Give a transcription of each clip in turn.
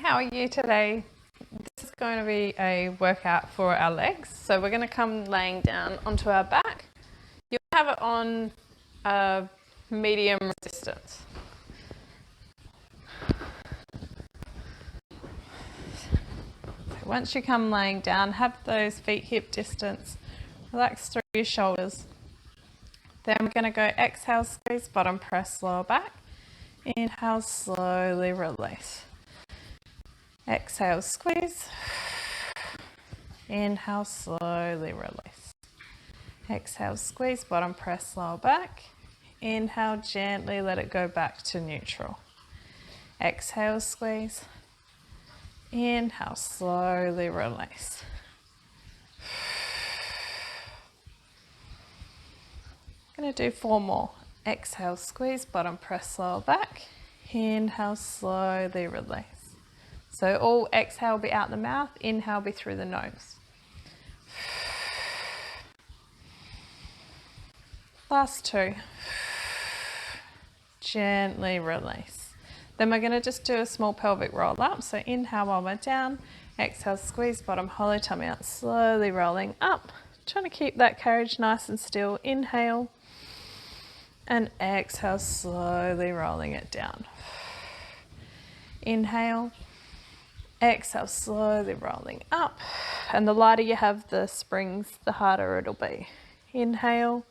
how are you today? This is going to be a workout for our legs. So we're going to come laying down onto our back. You'll have it on medium resistance. So once you come laying down, have those feet hip distance, relax through your shoulders. Then we're going to go exhale, squeeze, bottom press, lower back. Inhale, slowly release. Exhale, squeeze. Inhale, slowly release. Exhale, squeeze, bottom press, lower back. Inhale, gently let it go back to neutral. Exhale, squeeze. Inhale, slowly release. I'm going to do 4 more. Exhale, squeeze, bottom press, lower back. Inhale, slowly release. So all exhale will be out the mouth, inhale will be through the nose. Last 2. Gently release. Then we're going to just do a small pelvic roll up. So inhale while we're down, exhale, squeeze, bottom hollow tummy out, slowly rolling up. Trying to keep that carriage nice and still. Inhale and exhale, slowly rolling it down. Inhale. Exhale, slowly rolling up. And the lighter you have the springs, the harder it'll be. Inhale.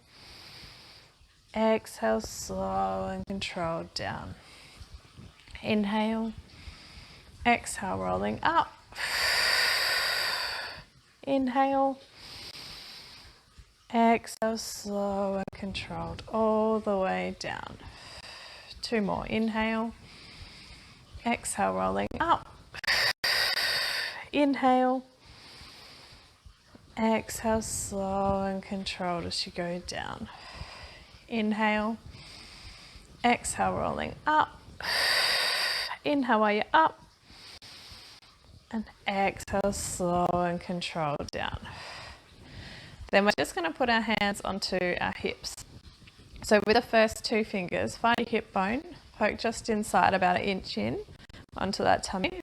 Exhale, slow and controlled down. Inhale. Exhale, rolling up. Inhale. Exhale, slow and controlled all the way down. 2 more. Inhale. Exhale, rolling up. Inhale. Exhale, slow and controlled as you go down. Inhale. Exhale, rolling up. Inhale while you're up. And exhale, slow and controlled down. Then we're just going to put our hands onto our hips. So with the first 2 fingers, find your hip bone, poke just inside about 1 inch in onto that tummy.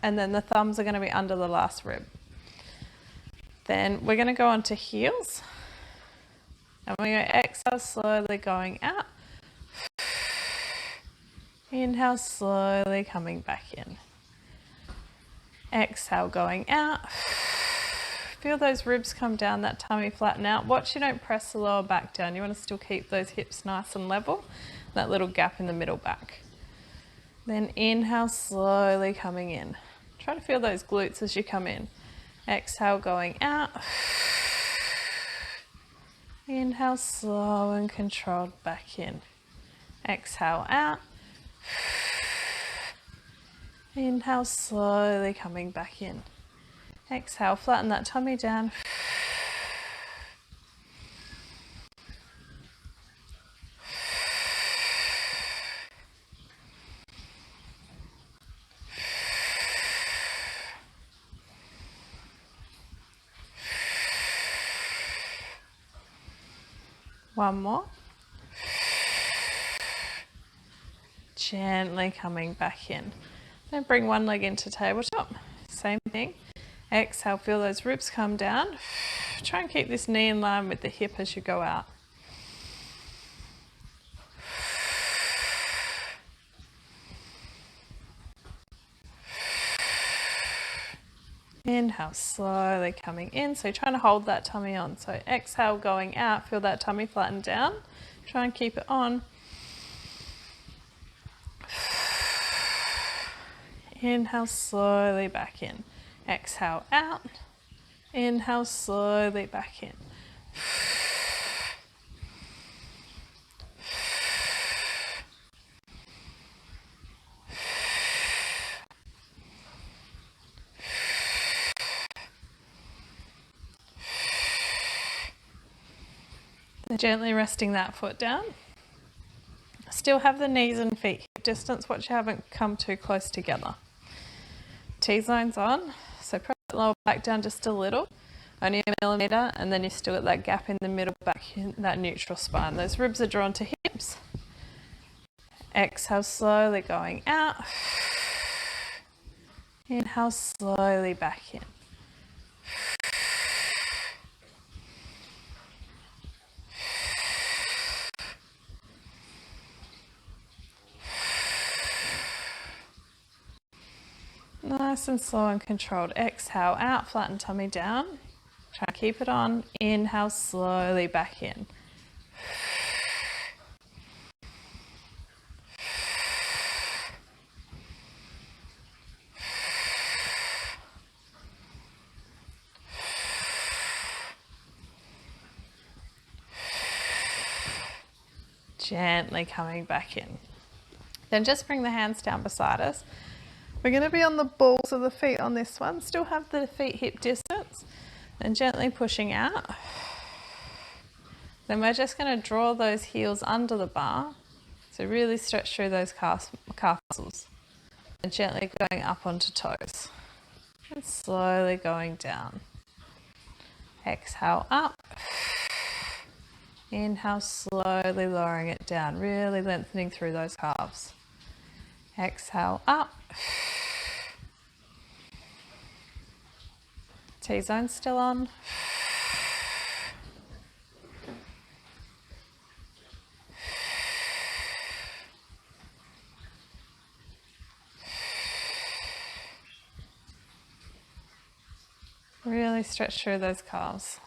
And then the thumbs are going to be under the last rib. Then we're going to go on to heels. And we're going to exhale, slowly going out. Inhale, slowly coming back in. Exhale, going out. Feel those ribs come down, that tummy flatten out. Watch you don't press the lower back down. You want to still keep those hips nice and level. That little gap in the middle back. Then inhale, slowly coming in. Try to feel those glutes as you come in. Exhale, going out. Inhale, slow and controlled back in. Exhale, out. Inhale, slowly coming back in. Exhale, flatten that tummy down. One more. Gently coming back in. Then bring one leg into tabletop. Same thing. Exhale, feel those ribs come down. Try and keep this knee in line with the hip as you go out. Inhale, slowly coming in. So you're trying to hold that tummy on. So exhale, going out. Feel that tummy flatten down. Try and keep it on. Inhale, slowly back in. Exhale, out. Inhale, slowly back in. Gently resting that foot down. Still have the knees and feet hip distance. Watch you haven't come too close together. T-zone's on. So press the lower back down just a little. Only 1 millimeter, and then you still got that gap in the middle back in that neutral spine. Those ribs are drawn to hips. Exhale, slowly going out. Inhale slowly back in. Nice and slow and controlled. Exhale out, flatten tummy down. Try to keep it on. Inhale slowly back in. Gently coming back in. Then just bring the hands down beside us. We're going to be on the balls of the feet on this one. Still have the feet hip distance and gently pushing out. Then we're just going to draw those heels under the bar. So really stretch through those calf muscles. And gently going up onto toes. And slowly going down. Exhale up. Inhale, slowly lowering it down, really lengthening through those calves. Exhale up. T-zone still on. Really stretch through those calves.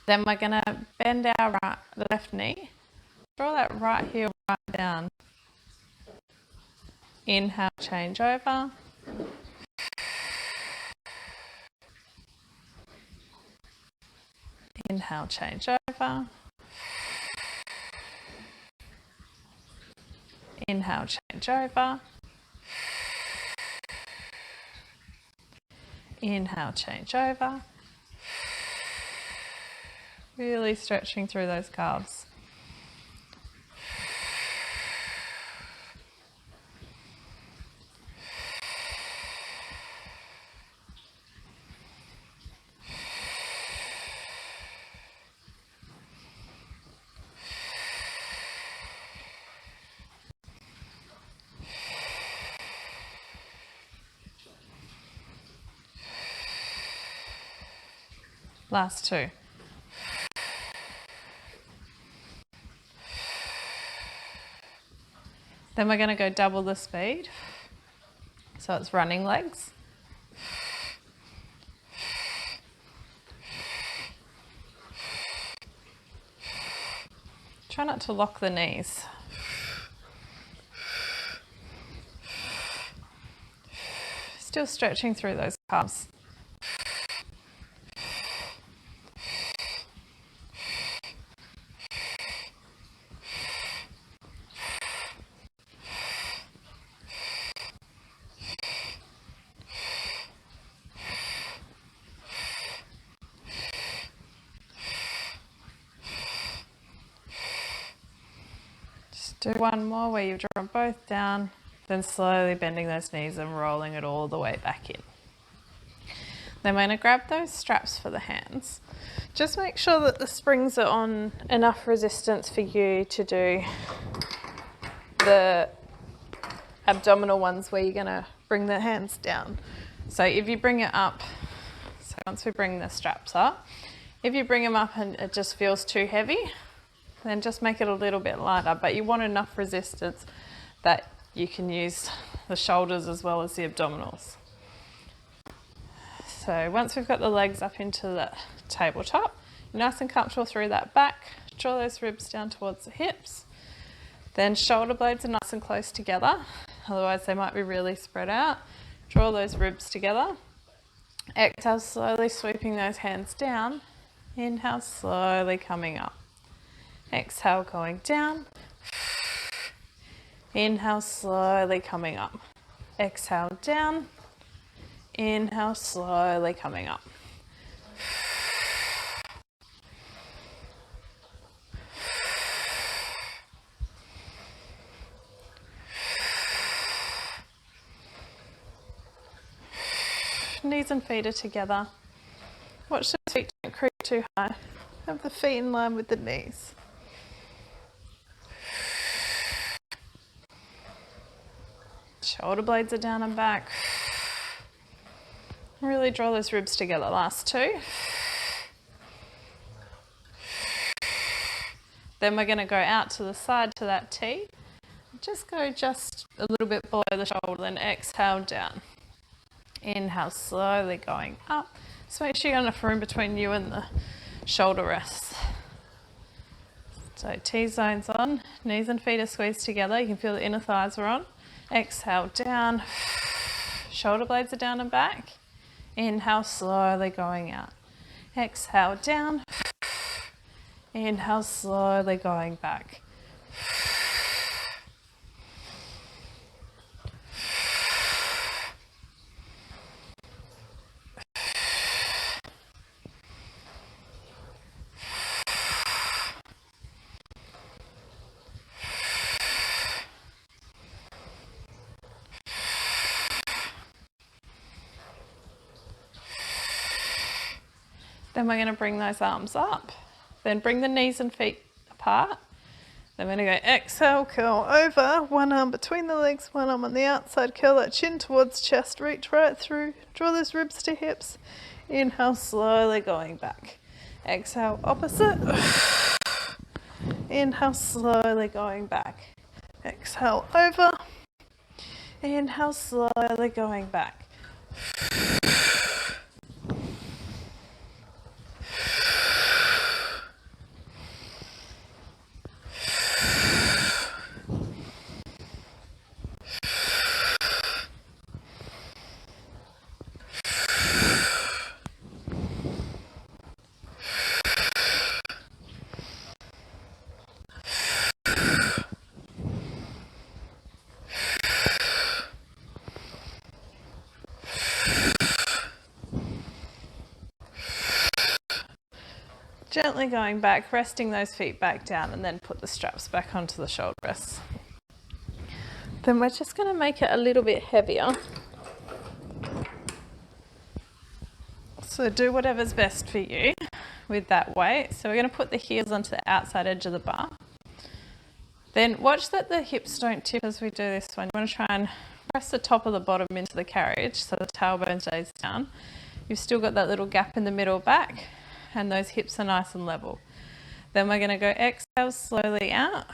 Then we're going to bend our left knee. Draw that right heel right down. Inhale, change over. Inhale, change over. Inhale, change over. Inhale, change over. Really stretching through those calves. Last two. Then we're going to go double the speed. So it's running legs. Try not to lock the knees. Still stretching through those calves. Do one more where you've drawn both down, then slowly bending those knees and rolling it all the way back in. Then we're going to grab those straps for the hands. Just make sure that the springs are on enough resistance for you to do the abdominal ones where you're going to bring the hands down. So if you bring it up, so once we bring the straps up, if you bring them up and it just feels too heavy, then just make it a little bit lighter, but you want enough resistance that you can use the shoulders as well as the abdominals. So once we've got the legs up into the tabletop, you're nice and comfortable through that back, draw those ribs down towards the hips, then shoulder blades are nice and close together, otherwise they might be really spread out. Draw those ribs together, exhale slowly sweeping those hands down, inhale slowly coming up. Exhale, going down. Inhale, slowly coming up. Exhale, down. Inhale, slowly coming up. Knees and feet are together. Watch the feet don't creep too high. Have the feet in line with the knees. Shoulder blades are down and back. Really draw those ribs together. Last two. Then we're going to go out to the side to that T. Just go just a little bit below the shoulder, then exhale down. Inhale, slowly going up. So make sure you have enough room between you and the shoulder rests. So T-zones on, knees and feet are squeezed together. You can feel the inner thighs are on. Exhale down, shoulder blades are down and back. Inhale, slowly going out. Exhale down, inhale, slowly going back. Then we're going to bring those arms up. Then bring the knees and feet apart. Then we're going to go exhale, curl over. One arm between the legs, one arm on the outside. Curl that chin towards chest. Reach right through. Draw those ribs to hips. Inhale, slowly going back. Exhale, opposite. Inhale, slowly going back. Exhale, over. Inhale, slowly going back. Gently going back, resting those feet back down, and then put the straps back onto the shoulder rests. Then we're just going to make it a little bit heavier. So do whatever's best for you with that weight. So we're going to put the heels onto the outside edge of the bar. Then watch that the hips don't tip as we do this one. You want to try and press the top of the bottom into the carriage so the tailbone stays down. You've still got that little gap in the middle back, and those hips are nice and level. Then we're going to go exhale slowly out.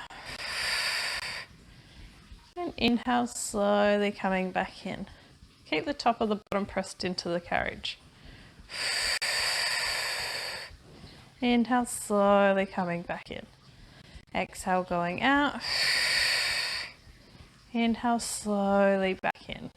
And inhale slowly coming back in. Keep the top of the bottom pressed into the carriage. Inhale slowly coming back in. Exhale going out. Inhale slowly back in.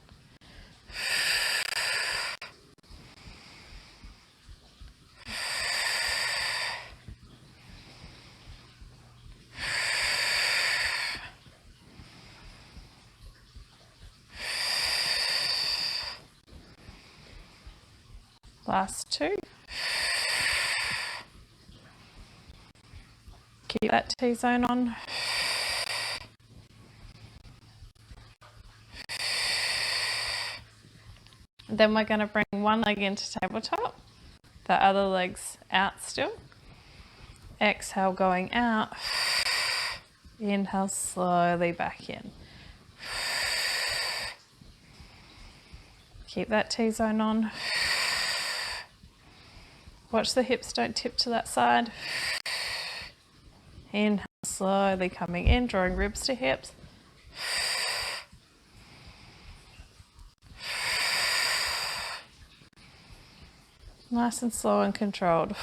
Last two. Keep that T-zone on. Then we're going to bring one leg into tabletop, the other leg's out still. Exhale going out. Inhale slowly back in. Keep that T-zone on. Watch the hips don't tip to that side. Inhale, slowly coming in, drawing ribs to hips. Nice and slow and controlled.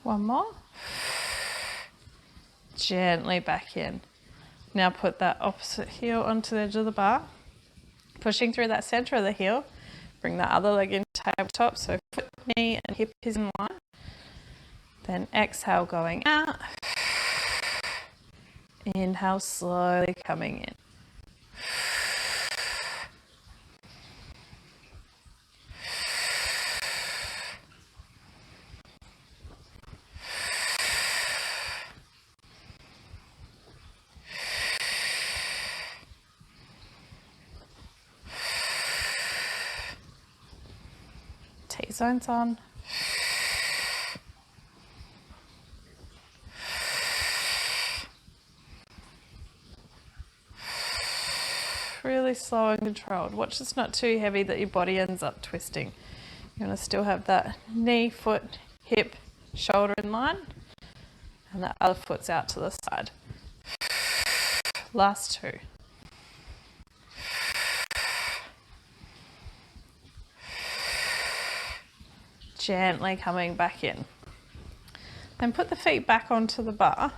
One more. Gently back in. Now put that opposite heel onto the edge of the bar. Pushing through that center of the heel. Bring the other leg into tabletop, so foot, knee and hip is in line. Then exhale going out. Inhale slowly coming in. T-zones on. Really slow and controlled. Watch it's not too heavy that your body ends up twisting. You want to still have that knee, foot, hip, shoulder in line, and that other foot's out to the side. Last two. Gently coming back in. Then put the feet back onto the bar.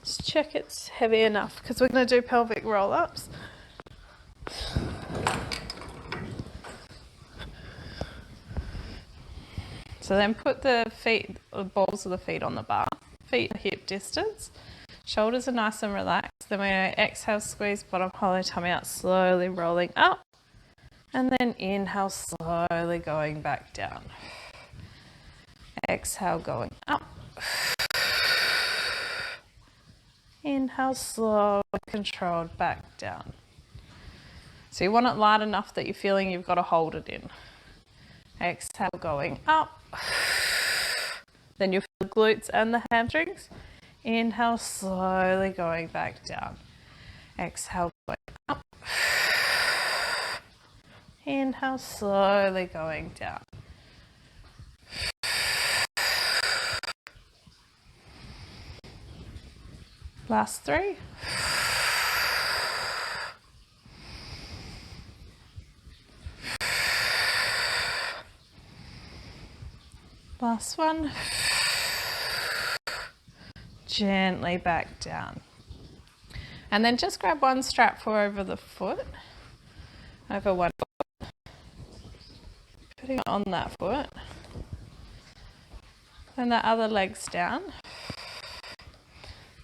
Just check it's heavy enough because we're going to do pelvic roll-ups. So then put the feet, the balls of the feet on the bar. Feet hip distance. Shoulders are nice and relaxed. Then we're going to exhale, squeeze bottom, hollow tummy out, slowly rolling up. And then inhale, slowly going back down. Exhale, going up. Inhale, slow, controlled, back down. So you want it light enough that you're feeling you've got to hold it in. Exhale, going up. Then you'll feel the glutes and the hamstrings. Inhale, slowly going back down. Exhale, going up. Inhale, slowly going down. Last three. Last one. Gently back down. And then just grab one strap for over the foot, over one foot, putting it on that foot. Then the other leg's down.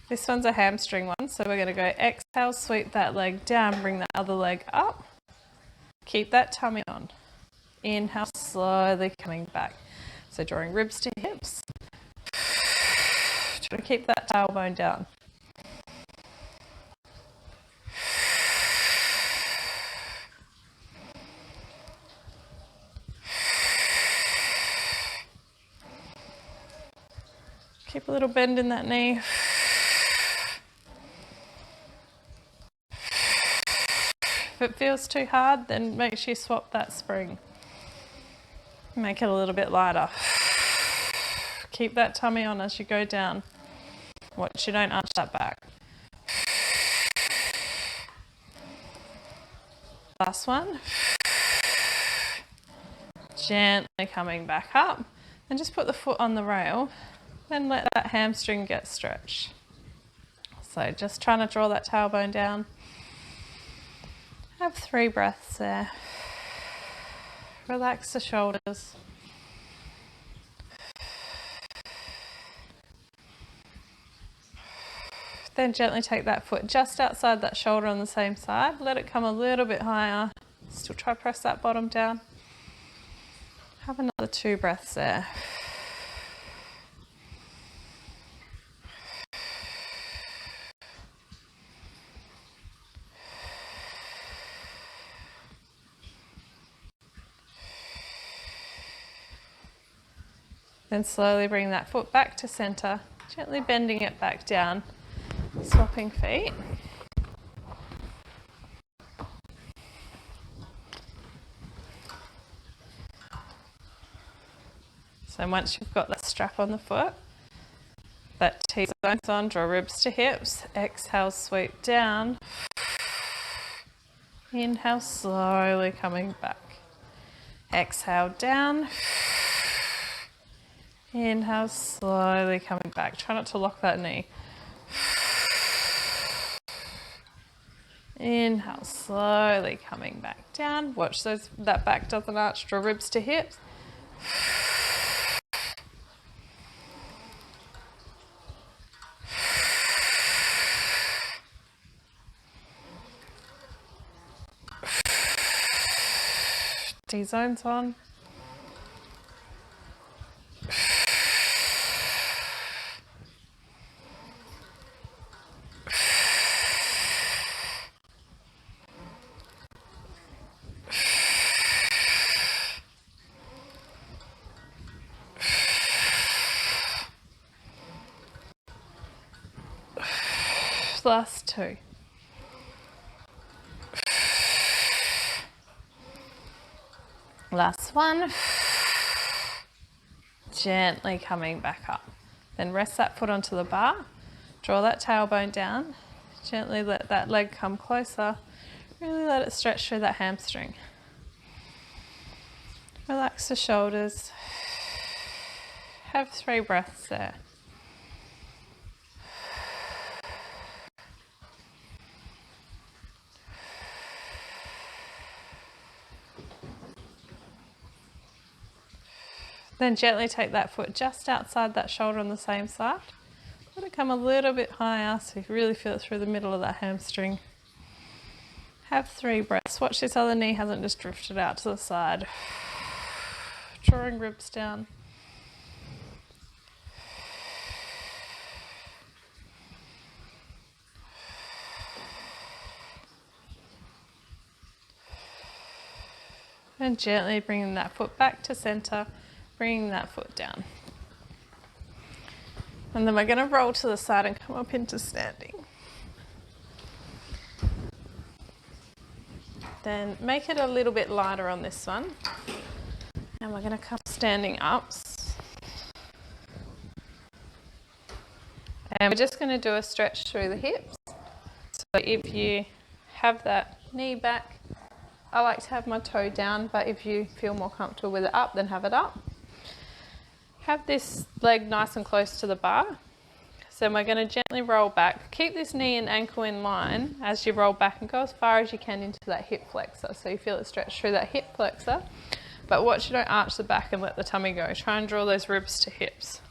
This one's a hamstring one, so we're going to go exhale, sweep that leg down, bring the other leg up. Keep that tummy on. Inhale, slowly coming back. So drawing ribs to hips. Try to keep that tailbone down. Keep a little bend in that knee. If it feels too hard, then make sure you swap that spring. Make it a little bit lighter. Keep that tummy on as you go down. Watch you don't arch that back. Last one. Gently coming back up. And just put the foot on the rail. Then let that hamstring get stretched. So just trying to draw that tailbone down. Have 3 breaths there. Relax the shoulders. Then gently take that foot just outside that shoulder on the same side. Let it come a little bit higher. Still try to press that bottom down. Have another 2 breaths there. Then slowly bring that foot back to center, gently bending it back down, swapping feet. So once you've got that strap on the foot, that T-zone's on, draw ribs to hips, exhale, sweep down. Inhale, slowly coming back. Exhale, down. Inhale, slowly coming back. Try not to lock that knee. Inhale, slowly coming back down. Watch that back doesn't arch. Draw ribs to hips. T-zones on. Last 2. Last 1. Gently coming back up. Then rest that foot onto the bar. Draw that tailbone down. Gently let that leg come closer. Really let it stretch through that hamstring. Relax the shoulders. Have 3 breaths there. Then gently take that foot just outside that shoulder on the same side. Let it come a little bit higher so you really feel it through the middle of that hamstring. Have 3 breaths. Watch this other knee hasn't just drifted out to the side. Drawing ribs down. And gently bringing that foot back to center. Bringing that foot down. And then we're going to roll to the side and come up into standing. Then make it a little bit lighter on this one. And we're going to come standing up. And we're just going to do a stretch through the hips. So if you have that knee back, I like to have my toe down, but if you feel more comfortable with it up, then have it up. Have this leg nice and close to the bar. So we're going to gently roll back. Keep this knee and ankle in line as you roll back and go as far as you can into that hip flexor. So you feel it stretch through that hip flexor. But watch you don't arch the back and let the tummy go. Try and draw those ribs to hips.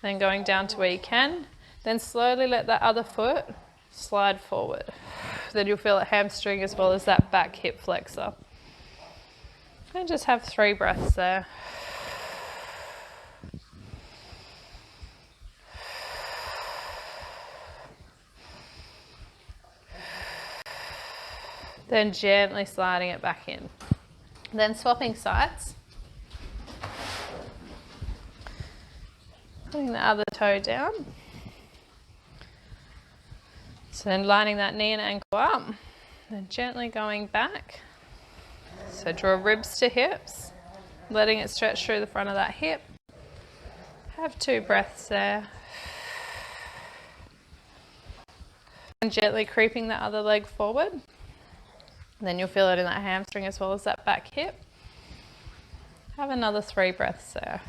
Then going down to where you can. Then slowly let that other foot slide forward. Then you'll feel that hamstring as well as that back hip flexor. And just have 3 breaths there. Then gently sliding it back in. Then swapping sides. Putting the other toe down. So then lining that knee and ankle up. Then gently going back. So draw ribs to hips. Letting it stretch through the front of that hip. Have 2 breaths there. And gently creeping the other leg forward. Then you'll feel it in that hamstring as well as that back hip. Have another 3 breaths there.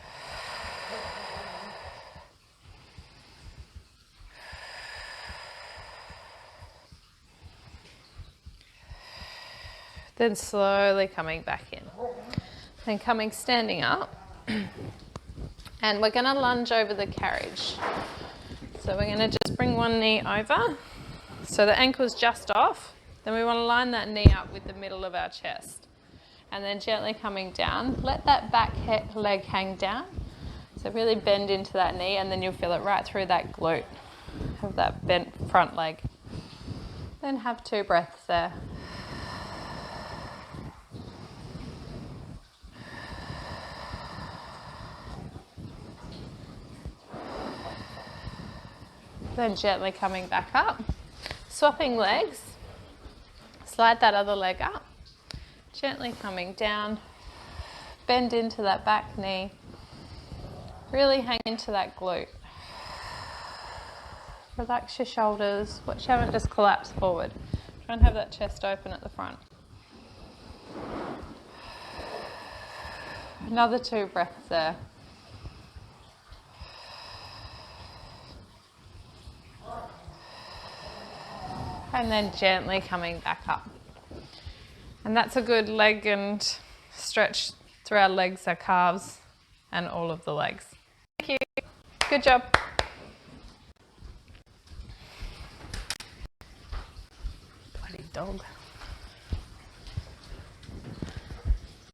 Then slowly coming back in. Then standing up. And we're going to lunge over the carriage. So we're going to just bring one knee over. So the ankle's just off. Then we want to line that knee up with the middle of our chest. And then gently coming down, let that back leg hang down. So really bend into that knee and then you'll feel it right through that glute of that bent front leg. Then have 2 breaths there. Then gently coming back up, swapping legs. Slide that other leg up, gently coming down, bend into that back knee, really hang into that glute. Relax your shoulders, watch you haven't just collapsed forward. Try and have that chest open at the front. Another 2 breaths there. And then gently coming back up. And that's a good leg and stretch through our legs, our calves, and all of the legs. Thank you. Good job. Bloody dog.